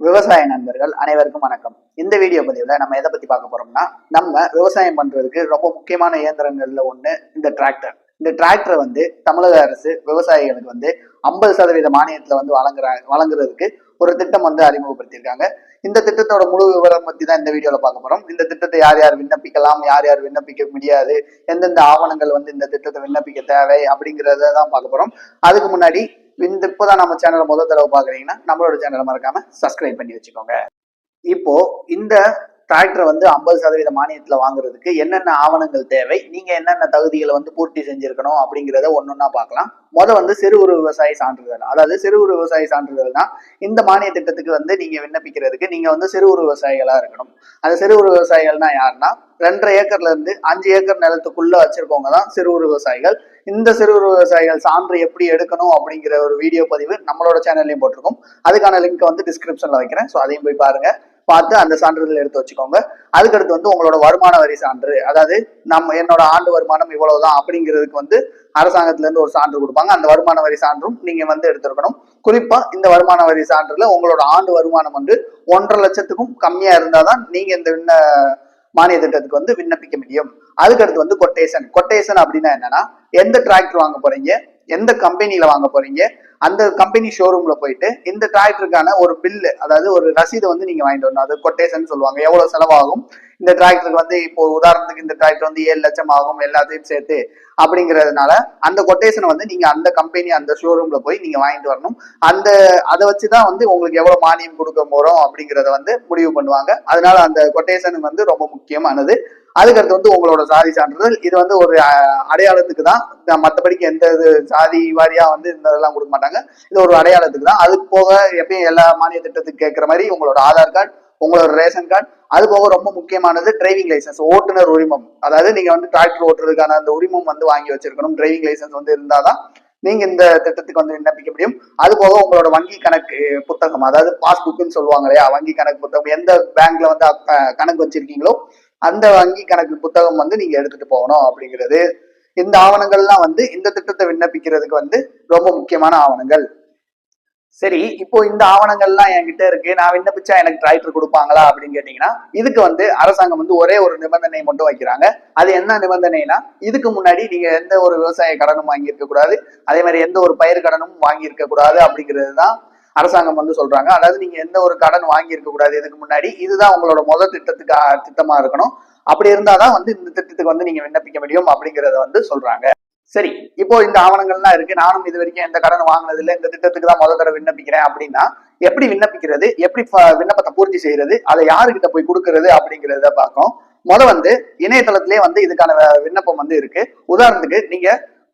விவசாய நண்பர்கள் அனைவருக்கும் வணக்கம். இந்த வீடியோ பதிவுல நம்ம எதை பத்தி பார்க்க போறோம்னா, நம்ம விவசாயம் பண்றதுக்கு ரொம்ப முக்கியமான இயந்திரங்கள்ல ஒண்ணு இந்த டிராக்டர். இந்த டிராக்டரை தமிழக அரசு விவசாயிகளுக்கு 50% மானியத்துல வழங்குறதுக்கு ஒரு திட்டம் அறிமுகப்படுத்தியிருக்காங்க. இந்த திட்டத்தோட முழு விவரம் பத்தி தான் இந்த வீடியோல பார்க்க போறோம். இந்த திட்டத்தை யார் யார் விண்ணப்பிக்கலாம், யார் யார் விண்ணப்பிக்க முடியாது, எந்தெந்த ஆவணங்கள் இந்த திட்டத்தை விண்ணப்பிக்க தேவை அப்படிங்கிறத தான் பார்க்க போறோம். அதுக்கு முன்னாடி இப்போதான் நம்ம சேனலை முதல் தடவை பாக்குறீங்கன்னா நம்மளோட சேனலை மறக்காம சப்ஸ்கிரைப் பண்ணி வச்சுக்கோங்க. இப்போ இந்த டிராக்டரை 50% மானியத்துல வாங்குறதுக்கு என்னென்ன ஆவணங்கள் தேவை, நீங்க என்னென்ன தகுதிகளை பூர்த்தி செஞ்சிருக்கணும் அப்படிங்கிறத ஒன்னொன்னா பார்க்கலாம். சிறு குறு விவசாய சான்றிதழ், அதாவது சிறு குறு விவசாய சான்றிதழ்னா இந்த மானிய திட்டத்துக்கு நீங்க விண்ணப்பிக்கிறதுக்கு நீங்க சிறு குறு விவசாயிகளா இருக்கணும். அந்த சிறு குறு விவசாயிகள்னா யாருன்னா 2.5 ஏக்கர்ல இருந்து 5 ஏக்கர் நிலத்துக்குள்ள வச்சிருக்கவங்க தான் சிறு குறு விவசாயிகள். இந்த சிறு குறு விவசாயிகள் சான்று எப்படி எடுக்கணும் அப்படிங்கிற ஒரு வீடியோ பதிவு நம்மளோட சேனல்லையும் போட்டிருக்கோம். அதுக்கான லிங்க் டிஸ்கிரிப்ஷன்ல வைக்கிறேன். ஸோ அதையும் போய் பாருங்க, பார்த்து அந்த சான்றிதழ் எடுத்து வச்சுக்கோங்க. அதுக்கடுத்து உங்களோட வருமான வரி சான்று, அதாவது என்னோட ஆண்டு வருமானம் இவ்வளவுதான் அப்படிங்கிறதுக்கு அரசாங்கத்துல இருந்து ஒரு சான்று கொடுப்பாங்க. அந்த வருமான வரி சான்றும் நீங்க எடுத்திருக்கணும். குறிப்பா இந்த வருமான வரி சான்றுல உங்களோட ஆண்டு வருமானம் 1.5 லட்சத்துக்கும் கம்மியா இருந்தாதான் நீங்க இந்த மானிய திட்டத்துக்கு விண்ணப்பிக்க முடியும். அதுக்கடுத்து கொட்டேஷன் அப்படின்னா என்னன்னா, எந்த டிராக்டர் வாங்க போறீங்க, எந்த கம்பெனியில வாங்க போறீங்க, அந்த கம்பெனி ஷோரூம்ல போயிட்டு இந்த டிராக்டருக்கான ஒரு பில்லு, அதாவது ஒரு ரசீதை நீங்க வாங்கிட்டு வரணும். அது கொட்டேஷன் சொல்லுவாங்க. எவ்வளவு செலவாகும் இந்த டிராக்டருக்கு, இப்போ உதாரணத்துக்கு இந்த டிராக்டர் 7 லட்சம் ஆகும் எல்லாத்தையும் சேர்த்து அப்படிங்கிறதுனால அந்த கொட்டேஷனை நீங்க அந்த கம்பெனி அந்த ஷோரூம்ல போய் நீங்க வாங்கிட்டு வரணும். அதை வச்சுதான் உங்களுக்கு எவ்வளவு மானியம் கொடுக்க போறோம் அப்படிங்கிறத முடிவு பண்ணுவாங்க. அதனால அந்த கொட்டேஷன் ரொம்ப முக்கியமானது. அதுக்கடுத்து உங்களோட சாதி சான்றிதழ். இது ஒரு அடையாளத்துக்கு தான், மற்றபடிக்கு எந்த சாதி வாரியா இந்த இதெல்லாம் கொடுக்க மாட்டாங்க. இது ஒரு அடையாளத்துக்கு தான். அது போக எப்பயும் எல்லா மானிய திட்டத்துக்கு கேட்கிற மாதிரி உங்களோட ஆதார் கார்டு, உங்களோட ரேஷன் கார்டு, அது போக ரொம்ப முக்கியமானது டிரைவிங் லைசன்ஸ், ஓட்டுநர் உரிமம். அதாவது நீங்க டிராக்டர் ஓட்டுறதுக்கான அந்த உரிமம் வாங்கி வச்சிருக்கணும். டிரைவிங் லைசன்ஸ் இருந்தாதான் நீங்க இந்த திட்டத்துக்கு விண்ணப்பிக்க முடியும். அது போக உங்களோட வங்கி கணக்கு புத்தகம், அதாவது பாஸ்புக்னு சொல்லுவாங்க இல்லையா, வங்கி கணக்கு புத்தகம், எந்த பேங்க்ல கணக்கு வச்சிருக்கீங்களோ அந்த வங்கி கணக்கு புத்தகம் நீங்க எடுத்துட்டு போகணும் அப்படிங்கிறது. இந்த ஆவணங்கள்லாம் இந்த திட்டத்தை விண்ணப்பிக்கிறதுக்கு ரொம்ப முக்கியமான ஆவணங்கள். சரி, இப்போ இந்த ஆவணங்கள்லாம் என்கிட்ட இருக்கு, நான் விண்ணப்பிச்சா எனக்கு டிராக்டர் கொடுப்பாங்களா அப்படின்னு கேட்டீங்கன்னா, இதுக்கு அரசாங்கம் ஒரே ஒரு நிபந்தனை மட்டும் வைக்கிறாங்க. அது என்ன நிபந்தனைனா, இதுக்கு முன்னாடி நீங்க எந்த ஒரு விவசாய கடனும் வாங்கி இருக்க கூடாது, அதே மாதிரி எந்த ஒரு பயிர் கடனும் வாங்கி இருக்க கூடாது அப்படிங்கிறது தான் அரசாங்கம் சொல்றாங்க. அதாவது நீங்க எந்த ஒரு கடன் வாங்கி இருக்க கூடாது இதுக்கு முன்னாடி. இதுதான் உங்களோட முதல் திட்டமா இருக்கணும். அப்படி இருந்தாதான் இந்த திட்டத்துக்கு நீங்க விண்ணப்பிக்க முடியும் அப்படிங்கறத சொல்றாங்க. சரி, இப்போ இந்த ஆவணங்கள்லாம் இருக்கு, நானும் இது வரைக்கும் எந்த கடன் வாங்கினது இல்லை, இந்த திட்டத்துக்கு தான் முதல் தடவை விண்ணப்பிக்கிறேன் அப்படின்னா எப்படி விண்ணப்பிக்கிறது, எப்படி விண்ணப்பத்தை பூர்த்தி செய்யறது, அதை யாருக்கிட்ட போய் கொடுக்கறது அப்படிங்கிறத பார்க்கும். இணையதளத்திலே இதுக்கான விண்ணப்பம் இருக்கு. உதாரணத்துக்கு நீங்க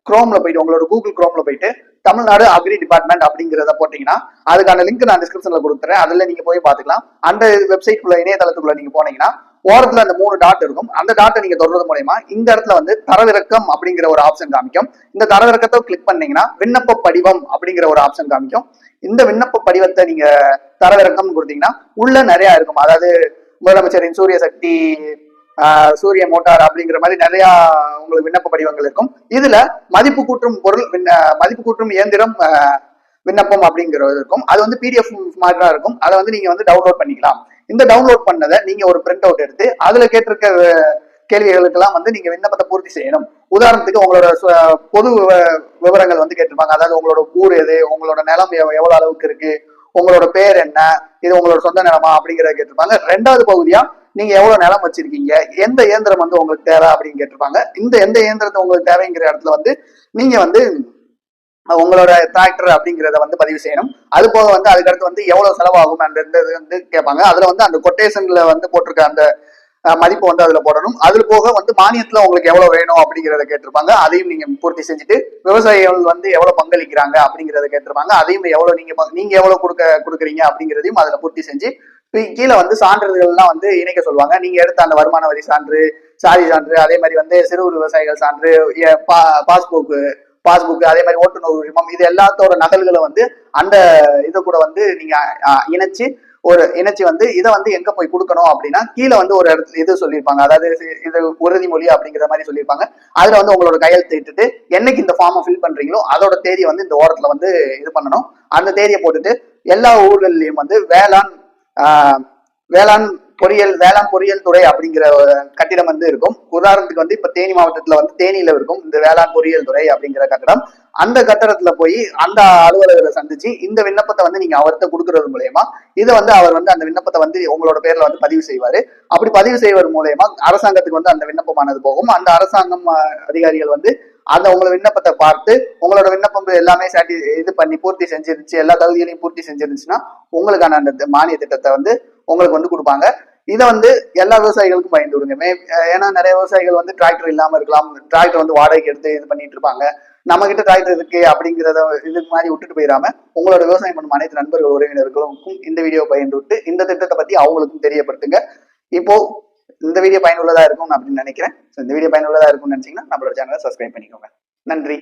குரோம்ல போயிட்டு, உங்களோட கூகுள் குரோம்ல போயிட்டு தமிழ்நாடு அக்ரி டிபார்ட்மெண்ட் அப்படிங்கிறத போட்டீங்கன்னா அதுக்கான லிங்க் நான் டிஸ்கிரிப்ஷன்ல கொடுத்துறேன். அதுல நீங்க போய் பாத்துக்கலாம். அந்த வெப்சைட் இணையதளத்துக்குள்ள நீங்க போனீங்கன்னா ஓரத்துல அந்த 3 டாட் இருக்கும். அந்த டாட்டை நீங்க தொடர்றது மூலமா இந்த இடத்துல தரவிறக்கம் அப்படிங்கிற ஒரு ஆப்ஷன் காமிக்கும். இந்த தரவிறக்கத்தை கிளிக் பண்ணீங்கன்னா விண்ணப்ப படிவம் அப்படிங்கிற ஒரு ஆப்ஷன் காமிக்கும். இந்த விண்ணப்ப படிவத்தை நீங்க தரவிறக்கம் கொடுத்தீங்கன்னா உள்ள நிறைய இருக்கும். அதாவது முதலமைச்சரின் சூரிய சக்தி, சூரிய மோட்டார் அப்படிங்கிற மாதிரி நிறைய உங்களுக்கு விண்ணப்ப படிவங்கள் இருக்கும். இதுல மதிப்பு கூட்டும் பொருள், மதிப்பு கூட்டும் இயந்திரம் விண்ணப்பம் அப்படிங்கிறது இருக்கும். அது பிடிஎஃப் மாதிரி தான் இருக்கும். அதை நீங்க டவுன்லோட் பண்ணிக்கலாம். இந்த டவுன்லோட் பண்ணதை நீங்க ஒரு பிரிண்ட் அவுட் எடுத்து அதுல கேட்டிருக்க கேள்விகளுக்கெல்லாம் நீங்க விண்ணப்பத்தை பூர்த்தி செய்யணும். உதாரணத்துக்கு உங்களோட பொது விவரங்கள் கேட்டிருப்பாங்க. அதாவது உங்களோட ஊர் எது, உங்களோட நிலம் எவ்வளவு அளவுக்கு இருக்கு, உங்களோட பேர் என்ன, இது உங்களோட சொந்த நிலமா அப்படிங்கிறத கேட்டிருப்பாங்க. 2வது பகுதியா நீங்க எவ்வளவு நிலம் வச்சிருக்கீங்க, எந்த இயந்திரம் உங்களுக்கு தேவை அப்படின்னு கேட்டிருப்பாங்க. இந்த எந்த இயந்திரத்தை உங்களுக்கு தேவைங்கிற இடத்துல நீங்க உங்களோட டிராக்டர் அப்படிங்கிறத பதிவு செய்யணும். அது போக அதுக்கடுத்து எவ்வளவு செலவாகும் அந்த கேட்பாங்க. அதுல அந்த கொட்டேஷன்ல போட்டிருக்க அந்த மதிப்பு அதுல போடணும். அதுல போக மானியத்துல உங்களுக்கு எவ்வளவு வேணும் அப்படிங்கிறத கேட்டிருப்பாங்க. அதையும் நீங்க பூர்த்தி செஞ்சுட்டு விவசாயிகள் எவ்வளவு பங்களிக்கிறாங்க அப்படிங்கிறத கேட்டிருப்பாங்க. அதையும் எவ்வளவு நீங்க எவ்வளவு கொடுக்குறீங்க அப்படிங்கிறதையும் அதுல பூர்த்தி செஞ்சு கீழே சான்றிதழ்லாம் இணைக்க சொல்லுவாங்க. நீங்க எடுத்த அந்த வருமான வரி சான்று, சாதி சான்று, அதே மாதிரி சிறு குறு விவசாயிகள் சான்று, பாஸ்புக், அதே மாதிரி ஓட்டுநர் உரிமம், இது எல்லாத்தோட நகல்களை அந்த இதை கூட நீங்க இணைச்சு இதை எங்க போய் கொடுக்கணும் அப்படின்னா கீழே ஒரு இடத்துல இது சொல்லியிருப்பாங்க. அதாவது இது உறுதிமொழி அப்படிங்கிற மாதிரி சொல்லியிருப்பாங்க. அதுல உங்களோட கையெழுத்து இட்டுட்டு என்னைக்கு இந்த ஃபார்மை ஃபில் பண்றீங்களோ அதோட தேதியை இந்த ஓரத்துல இது பண்ணணும். அந்த தேதியை போட்டுட்டு எல்லா ஊர்கள்லயும் வேளாண் வேளாண் வேளாண் பொறியியல் துறை அப்படிங்கிற ஒரு கட்டிடம் வந்து இருக்கும். உதாரணத்துக்கு வந்து இப்ப தேனி மாவட்டத்துல வந்து தேனியில இருக்கும் இந்த வேளாண் பொறியியல் துறை அப்படிங்கிற கட்டடம். அந்த கட்டடத்துல போய் அந்த அலுவலகரை சந்திச்சு இந்த விண்ணப்பத்தை வந்து நீங்க அவர்கிட்ட கொடுக்கறது மூலயமா இதை வந்து அவர் வந்து அந்த விண்ணப்பத்தை வந்து உங்களோட பேர்ல வந்து பதிவு செய்வாரு. அப்படி பதிவு செய்வது மூலயமா அரசாங்கத்துக்கு வந்து அந்த விண்ணப்பமானது போகும். அந்த அரசாங்கம் அதிகாரிகள் வந்து அந்த உங்களோட விண்ணப்பத்தை பார்த்து உங்களோட விண்ணப்பம் எல்லாமே இது பண்ணி பூர்த்தி செஞ்சிருந்துச்சு, எல்லா தகுதிகளையும் பூர்த்தி செஞ்சிருந்துச்சுன்னா உங்களுக்கான அந்த மானிய திட்டத்தை வந்து உங்களுக்கு வந்து கொடுப்பாங்க. இதை வந்து எல்லா விவசாயிகளுக்கும் பயந்து விடுங்க. ஏன்னா நிறைய விவசாயிகள் வந்து டிராக்டர் இல்லாம இருக்கலாம், டிராக்டர் வந்து வாடகைக்கு எடுத்து இது பண்ணிட்டு இருப்பாங்க. நம்ம கிட்ட டிராக்டர் இருக்கு அப்படிங்கிறத இதுக்கு மாதிரி விட்டுட்டு போயிடாம உங்களோட விவசாயம் பண்ணும் அனைத்து நண்பர்கள் உறவினர்களுக்கும் இந்த வீடியோ பயந்து விட்டு இந்த திட்டத்தை பத்தி அவங்களுக்கும் தெரியப்படுத்துங்க. இப்போ இந்த வீடியோ பயனுள்ளதா இருக்கும் அப்படின்னு நினைக்கிறேன். இந்த வீடியோ பயனுள்ளதா இருக்கும்னு நினைச்சீங்கன்னா நம்மளோட சேனலை சப்ஸ்கிரைப் பண்ணிக்கோங்க. நன்றி.